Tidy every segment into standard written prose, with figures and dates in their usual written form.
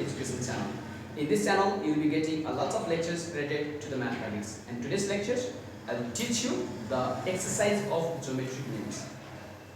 education channel. In this channel, you will be getting a lot of lectures related to the mathematics. And today's lectures, I will teach you the exercise of geometric means.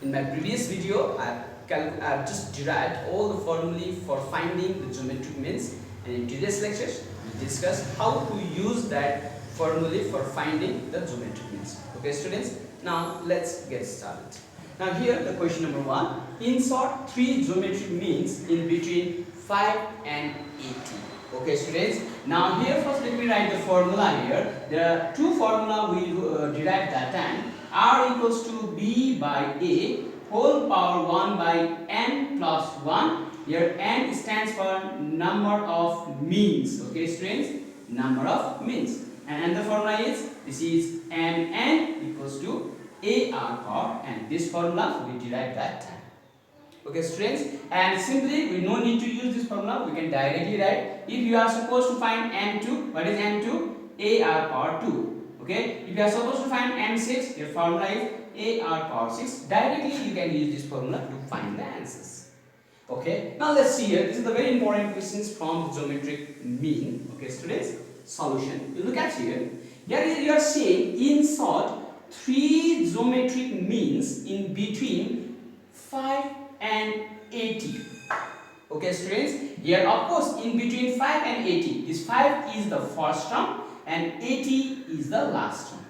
In my previous video, I have just derived all the formulae for finding the geometric means. And in today's lectures, we discuss how to use that formulae for finding the geometric means. Okay, students. Now let's get started. Now here the question number 1. Insert 3 geometric means in between 5 and 80. Okay, students. Now here first let me write the formula here. There are two formula we derived that time. R equals to B by A whole power 1 by n plus 1. Here n stands for number of means. Okay, students. Number of means. And the formula is, this is mn equals to AR power, and this formula we derived that time. Okay, students, and simply we no need to use this formula, we can directly write. If you are supposed to find m2, what is m2? AR power 2. Okay, if you are supposed to find m6, your formula is AR power 6. Directly you can use this formula to find the answers. Okay, now let's see here. This is the very important questions from the geometric mean. Okay, students, solution. You look at here. Here you are saying insert 3 geometric means in between 5 and 80. Okay, students, here of course in between 5 and 80, this 5 is the first term and 80 is the last term.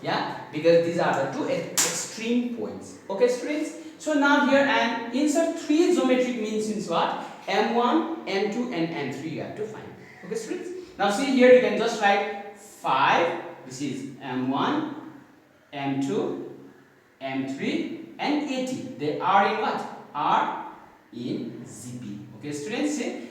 Yeah, because these are the two extreme points. Okay, students, so now here and insert 3 geometric means in what? M1, M2 and M3 you have to find. Okay, students, now see here you can just write 5, this is M1, M2, M3 and 80. They are in what? Are in ZP. Okay, students, see,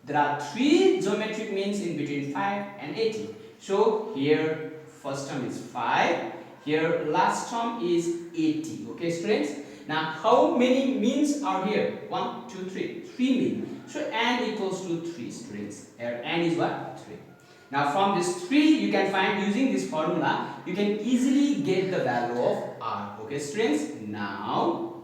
there are 3 geometric means in between 5 and 80. So here first term is 5, here last term is 80. Okay, students, now how many means are here? 1, 2, 3. 3 means. So n equals to 3, students. Here n is what? 3. Now from this 3 you can find, using this formula you can easily get the value of r. Okay, students, now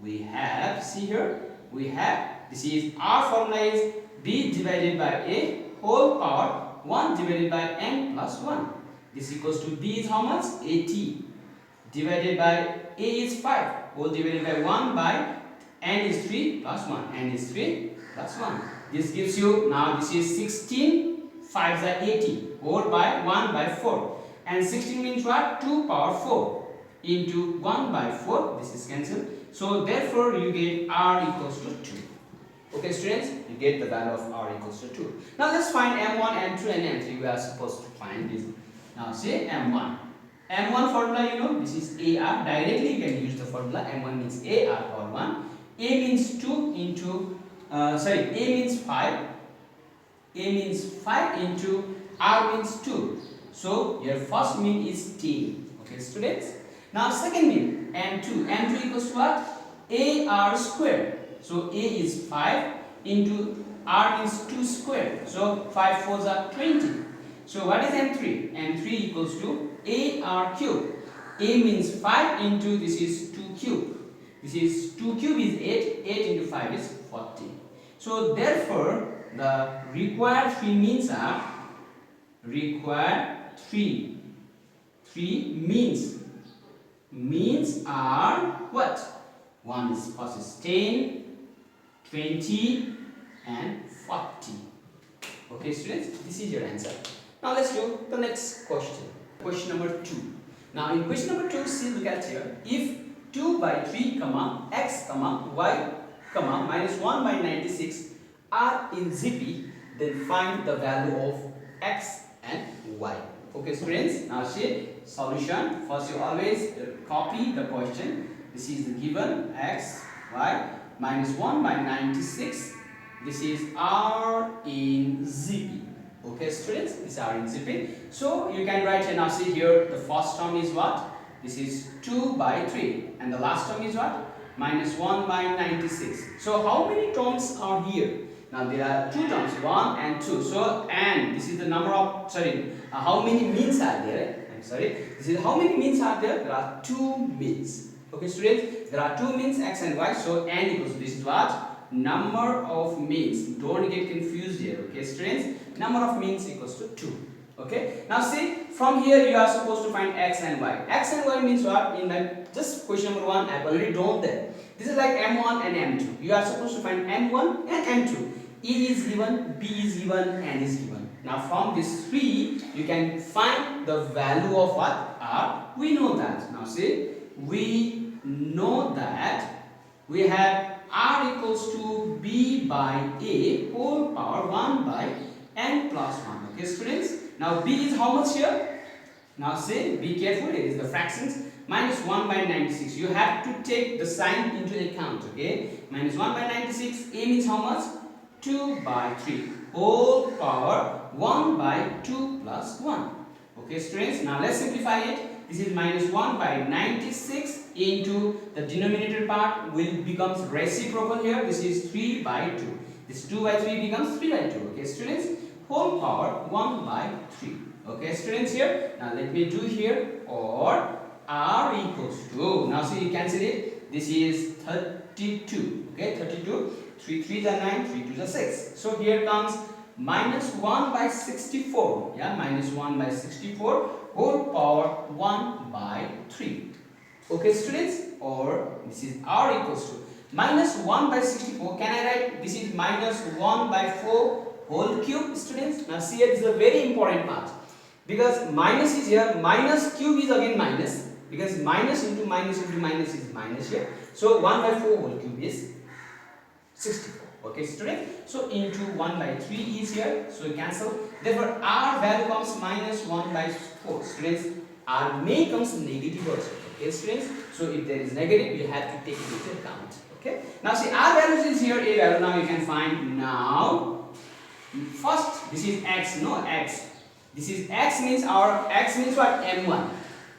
we have, see here, we have, this is r formula is b divided by a whole power 1 divided by n plus 1. This equals to b is how much? 80 divided by a is 5 whole divided by 1 by n is 3 plus 1. N is 3 plus 1. This gives you, now this is 16, 5 is 80 whole by 1 by 4. And 16 means what? 2 power 4 into 1 by 4. This is cancelled. So therefore you get r equals to 2. Okay, students, you get the value of r equals to 2. Now let's find m1, m2 and m3. We are supposed to find this. Now say m1. M1 formula, you know, this is AR. Directly you can use the formula. M1 means AR power 1. A means 2 into, A means 5. A means 5 into R means 2. So your first mean is 10. Okay, students. Now second mean M2. M2 equals to what? AR square. So A is 5 into R means 2 square. So 5 4s are 20. So what is M3? M3 equals to AR cube. A means 5 into, this is 2 cube. This is 2 cube is 8. 8 into 5 is 40. So therefore the required 3 means are, required 3 means are what? One is first is 10, 20 and 40. Okay, students, this is your answer. Now let's do the next question. Question number 2. Now in question number 2, see, look at here. If 2 by 3 comma x comma y comma minus 1 by 96 are in ZP, then find the value of x and y. Okay, students, now see solution. First you always copy the question. This is the given x, y minus 1 by 96. This is r in ZP. Okay, students, this is r in ZP. So you can write here. Now see here, the first term is what? This is 2 by 3 and the last term is what? Minus 1 by 96. So how many terms are here? Now there are 2 terms, 1 and 2. So, and this is the number of, how many means are there? This is how many means are there? There are 2 means. Okay, students, there are 2 means x and y. So n equals, this is what? number of means. Don't get confused here, okay students? Number of means equals to 2. Okay, now see, from here you are supposed to find x and y. X and y means what? In my just question number 1, I have already drawn there. This is like m1 and m2. You are supposed to find m1 and m2. E is given, b is given, n is given. Now from this 3, you can find the value of what? R. We know that. Now see, we know that we have R equals to b by a whole power 1 by n plus 1. Okay students? Now b is how much here? Now see, be careful, it is the fractions. Minus 1 by 96. You have to take the sign into account, okay? Minus 1 by 96. A means how much? 2 by 3. Whole power 1 by 2 plus 1. Okay students, now let's simplify it. This is minus 1 by 96 into the denominator part will becomes reciprocal here. This is 3 by 2. This 2 by 3 becomes 3 by 2. Okay students? Whole power 1 by 3. Okay students here. Now let me do here, or R equals to, now see you cancel it. This is 32. Okay, 32. 3 3s are 9, 3 2s are 6. So here comes minus 1 by 64. Yeah, minus 1 by 64 whole power 1 by 3. Okay students, or this is R equals to minus 1 by 64. Can I write this is minus 1 by 4 whole cube students? Now see here, this is a very important part, because minus is here, minus cube is again minus, because minus into minus is minus here. So 1 by 4 whole cube is 64. Okay students, so into 1 by 3 is here, so you cancel. Therefore R value comes minus 1 by 4. Students, R may comes negative also. Okay students, so if there is negative, you have to take it into account. Okay, now see R values is here, A value now you can find. Now first this is x, no x. This is x means our x means what? M1.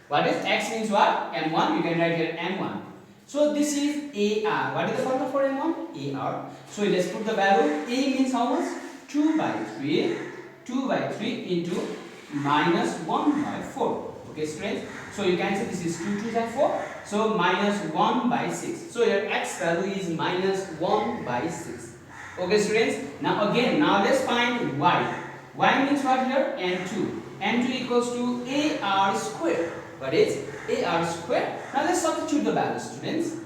What is x means what? M1. You can write here M1. So this is AR. What is the formula for M1? AR. So let's put the value. A means how much? 2 by 3. 2 by 3 into minus 1 by 4. Okay students. So you can say this is 2 2s are 4. So minus 1 by 6. So your x value is minus 1 by 6. Okay students. Now again, now let's find y. Y means what here? M2. M2 equals to AR square. What is AR square? Now let's substitute the values students.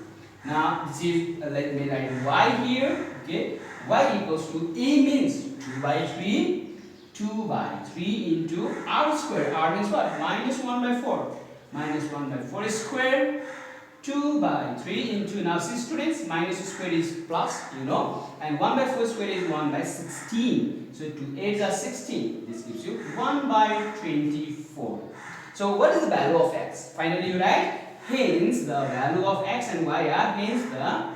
Now this is, let me write y here. Okay, y equals to A means 2 by 3. 2 by 3 into R square. R means what? Minus 1 by 4. Minus 1 by 4 is square. 2 by 3 into, now see students, minus square is plus, you know, and 1 by 4 square is 1 by 16. So 2 8s are 16. This gives you 1 by 24. So what is the value of x? Finally you write, hence the value of x and y are, hence the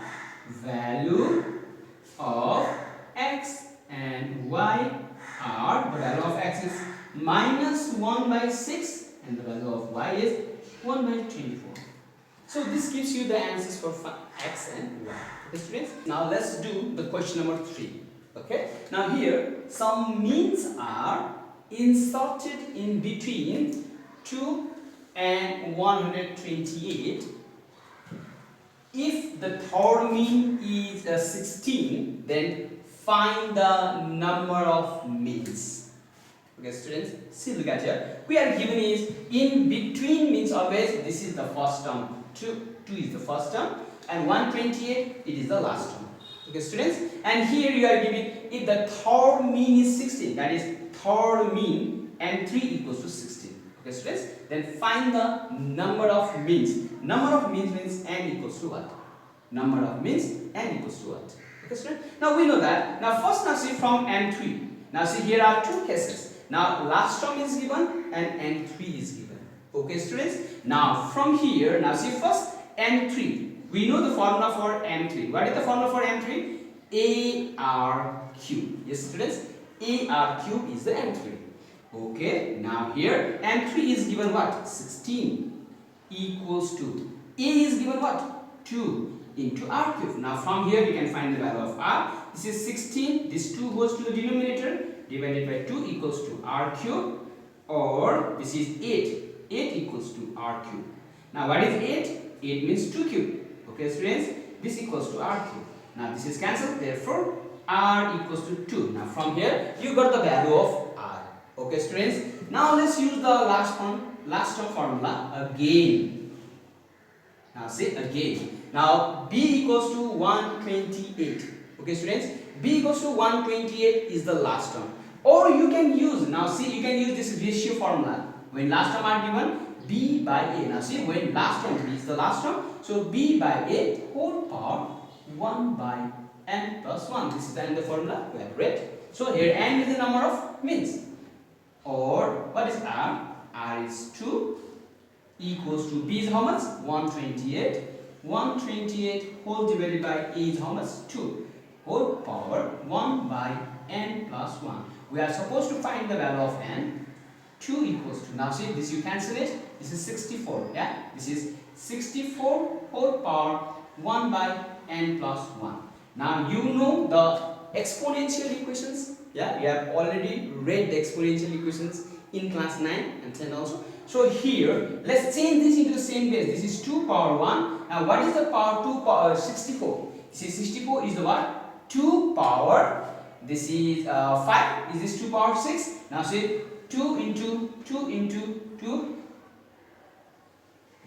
value of x and y are, the value of x is minus 1 by 6 and the value of y is 1 by 24. So this gives you the answers for x and y. Okay students, now let's do the question number 3. Okay, now here some means are inserted in between 2 and 128. If the third mean is 16, then find the number of means. Okay students, see, look at here. We are given is in between means always this is the first term. 2 is the first term and 128 it is the last term. Okay students, and here you are giving if the third mean is 16, that is third mean and 3 equals to 16. Okay students, then find the number of means. Number of means means n equals to what? Number of means n equals to what? Okay students, now we know that. Now first, now see from n3. Now see, here are two cases. Now last term is given and n3 is given. Okay students, now from here, now see first n3. We know the formula for n3. What is the formula for n3? AR cube. Yes students, AR cube is the n3. Okay, now here n3 is given what? 16 equals to A is given what? 2 into R cube. Now from here we can find the value of R. This is 16. This 2 goes to the denominator. Divided by 2 equals to R cube, or this is 8. 8 equals to R cube. Now what is 8? 8 means 2 cube. Okay students, this equals to R cube. Now this is cancelled, therefore r equals to 2. Now from here you got the value of r. Okay students, now let's use the last term formula again. Now say again. Now b equals to 128. Okay students, b equals to 128 is the last term. Or you can use, now see, you can use this ratio formula. When last term are given, b by a. Now see, when last term, b is the last term, so b by a whole power 1 by n plus 1. This is the formula we have read. So here n is the number of means. Or what is r? R is 2 equals to b is how much? 128. 128 whole divided by a is how much? 2 whole power 1 by n plus 1. We are supposed to find the value of n. 2 equals to, now see, this you cancel it, this is 64, yeah, this is 64 whole power 1 by n plus 1. Now you know the exponential equations, yeah, we have already read the exponential equations in class 9 and 10 also. So here let's change this into the same base. This is 2 power 1. Now what is the power 2 power 64? This is 64 is the what? 2 power, this is 5, is this 2 power 6? Now see, 2 into 2,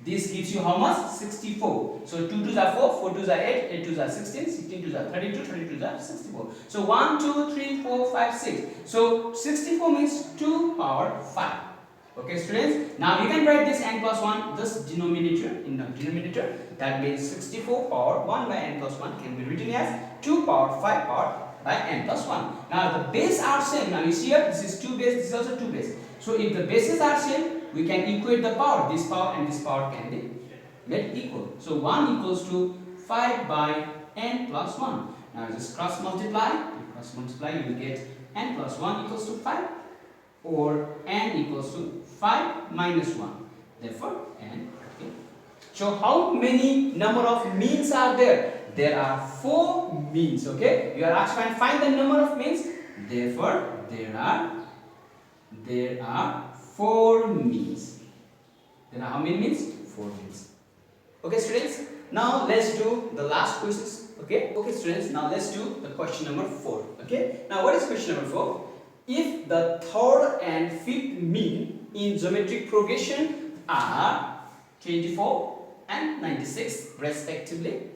this gives you how much? 64. So 2 2s are 4, 4 2s are 8, 8 2s are 16, 16 2s are 32, 32 2s are 64. So 1 2 3 4 5 6. So 64 means 2 power 5. Okay students, now you can write this n plus 1 this denominator in the denominator. That means 64 power 1 by n plus 1 can be written as 2 power 5 power by n plus 1. Now the base are same. Now you see here, this is 2 base, this is also 2 base. So if the bases are same, we can equate the power. This power and this power can be made equal. So 1 equals to 5 by n plus 1. Now just cross multiply. You cross multiply, you will get n plus 1 equals to 5, or n equals to 5 minus 1. Therefore n. Okay. So how many number of means are there? There are 4 means. Okay, you are asked to find the number of means. Therefore there are 4 means. There are how many means? 4 means. Okay students, now let's do the last questions. Okay students, now let's do the question number 4. Okay, now what is question number 4? If the third and fifth mean in geometric progression are 24 and 96 respectively,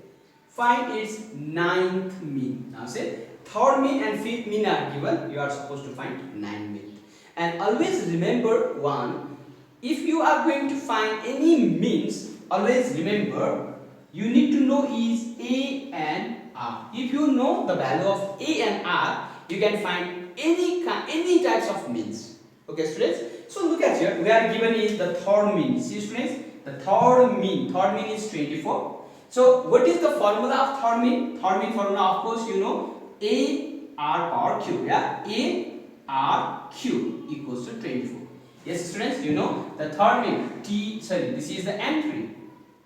find its ninth mean. Now say third mean and fifth mean are given, you are supposed to find 9 mean. And always remember one, if you are going to find any means, always remember you need to know is a and r. If you know the value of a and r, you can find any types of means. Okay students, so look at here, we are given is the third mean. See students, the third mean is 24. So what is the formula of third mean? Third mean formula, of course you know, a r power cube. Yeah, a r cube equals to 24. Yes students, you know the third mean this is the n3.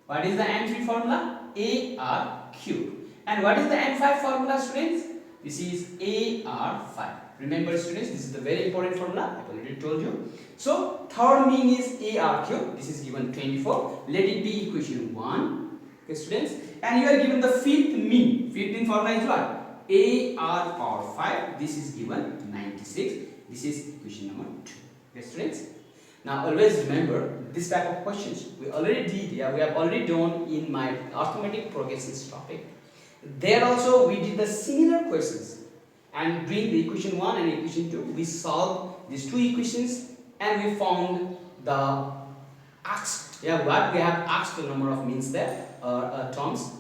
What is the n3 formula? A r cube. And what is the n5 formula students? This is a r 5. Remember students, this is the very important formula, I already told you. So third mean is a r cube, this is given 24, let it be equation 1. Okay students, and you are given the fifth mean. Fifth mean formula is what? A r power 5, this is given 96, this is equation number 2. Okay students, now always remember this type of questions we already did, yeah, we have already done in my arithmetic progressions topic. There also we did the similar questions, and doing the equation 1 and equation 2, we solved these two equations and we found the asked, yeah, what we have asked the number of means there terms.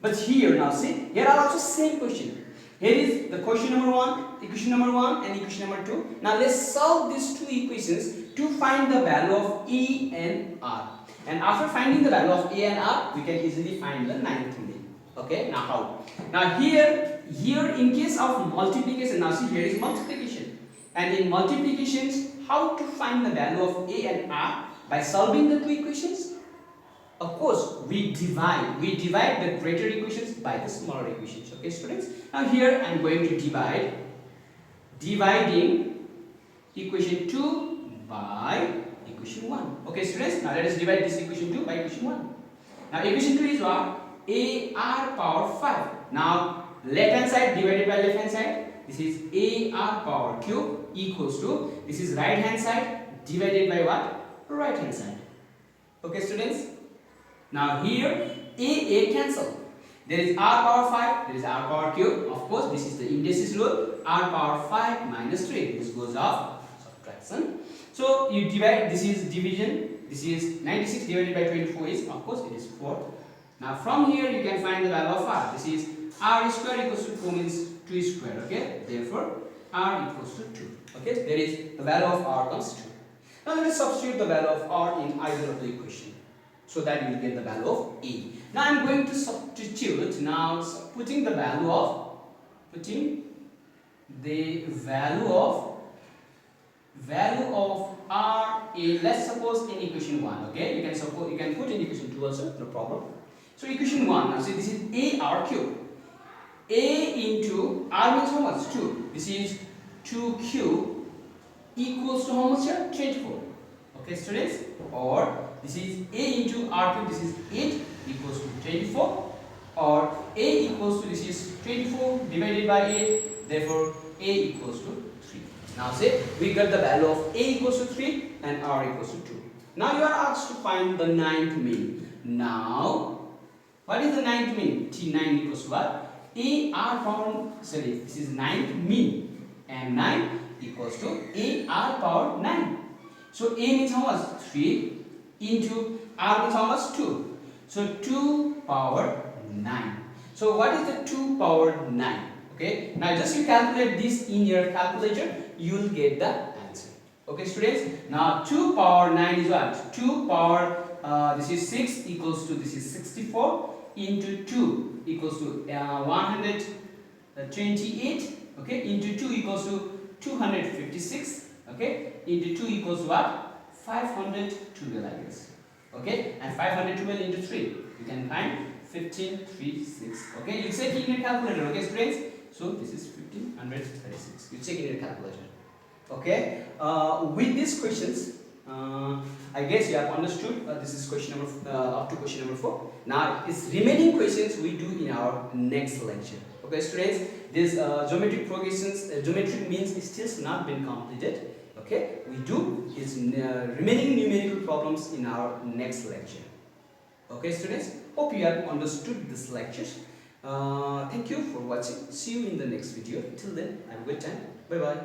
But here now see, here are also same question. Here is the question number 1, equation number 1 and equation number 2. Now let's solve these two equations to find the value of a and r. And after finding the value of a and r, we can easily find the ninth mean. Okay, now how? Now here in case of multiplication, now see here is multiplication. And in multiplications, how to find the value of a and r? By solving the two equations? Of course, we divide the greater equations by the smaller equations. Okay students, now here I am going to dividing equation 2 by equation 1. Okay students, now let us divide this equation 2 by equation 1. Now equation 2 is what? A r power 5. Now left hand side divided by left hand side, this is AR power cube equals to, this is right hand side divided by what? Right hand side. Okay students. Now here A cancel. There is R power 5, there is R power cube. Of course this is the indices rule. R power 5 minus 3. This goes off. Subtraction. So you divide, this is division. This is 96 divided by 24 is, of course, it is 4. Now from here you can find the value of R. This is R square equals to 4 means 2 square. Okay. Therefore R equals to 2. Okay. There is the value of R comes 2. Now let us substitute the value of R in either of the equation, so that you will get the value of A. Now I am going to substitute, now putting the value of R in, let's suppose in equation 1. Okay, you can put in equation 2 also, no problem. So equation 1, now see this is AR cube. A into R means how much? 2. This is 2 cube equals to how much here? 24. Okay students, or this is A into R cube, this is 8 equals to 24, or A equals to, this is 24 divided by 8, therefore A equals to 3. Now say we got the value of A equals to 3 and R equals to 2. Now you are asked to find the ninth mean. Now what is the ninth mean? T9 equals to what? AR power, sorry, this is ninth mean, and 9 equals to AR power 9. So A means how much? 3 into R means how much? 2. So 2 power 9. So what is the 2 power 9? Okay. Now just you calculate this in your calculator, you will get the answer. Okay students. Now 2 power 9 is what? 2 power, this is 6 equals to, this is 64 into 2 equals to 128. Okay. Into 2 equals to 256. Okay. Into 2 equals to what? 512, I guess. Okay. And 512 into 3. You can find 1536. Okay. You check in your calculator. Okay students. So this is 1536. You check in your calculator. Okay. With these questions, I guess you have understood. This is question number up to question number 4. Now it's remaining questions we do in our next lecture. Okay students, this geometric progressions, geometric means is still not been completed. Okay, we do is remaining numerical problems in our next lecture. Okay students, hope you have understood this lectures. Thank you for watching. See you in the next video. Till then, have a good time. Bye bye.